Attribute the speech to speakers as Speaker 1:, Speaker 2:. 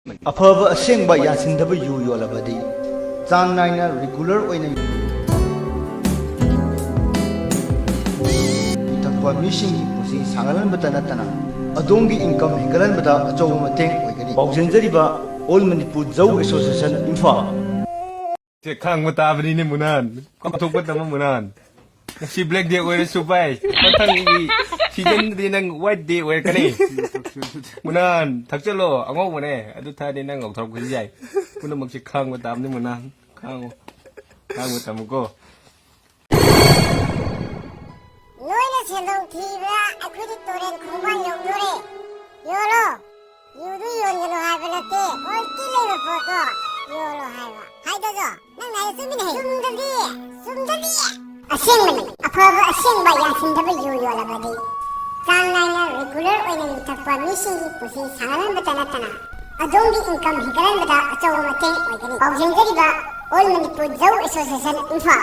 Speaker 1: अफब असेंग बा यासिंदब यू योलबदी चांग नाइना रेगुलर ओइना तकवा मिशिंग पुसी सांगलन बतना तना अदोंगी इनकम हिगलन बदा अचौ मतेंग ओइगनी बाउजेंजरिबा ऑल मणिपुर जौ एसोसिएशन इम्फाल
Speaker 2: 제 칸고 따브리네 문안 컴톡부터 문안 시 블랙 데 오이르 수바이 마탕 이 시즌 디는 화이트 데 오이르 카니 문안 닥절로 앙오 문에 아두 타디 난 억탑 그지야이 문은 먹시 칸고 따브니 문안 칸고 따무고
Speaker 3: 노이는 sen동 TV와 아쿠디 또렌 공방 용도래 요로 유두 연결로 하벨라테 얼티레를 보고 요로 하이와 하이도죠 난 나의 수민해 숨들이 असेंगमनी अफब असेंगबा यासिंदब यू योलबदी चांग नाइना रेगुलर ओइना मिथकवा मिसिंगी पुसी सांगलन बतना तना अदोंगी इनकम हिगलन बदा अचौ मतेंग ओइगनी बाउजेंजरिबा ऑल मणिपुर जौ एसोसिएशन इम्फाल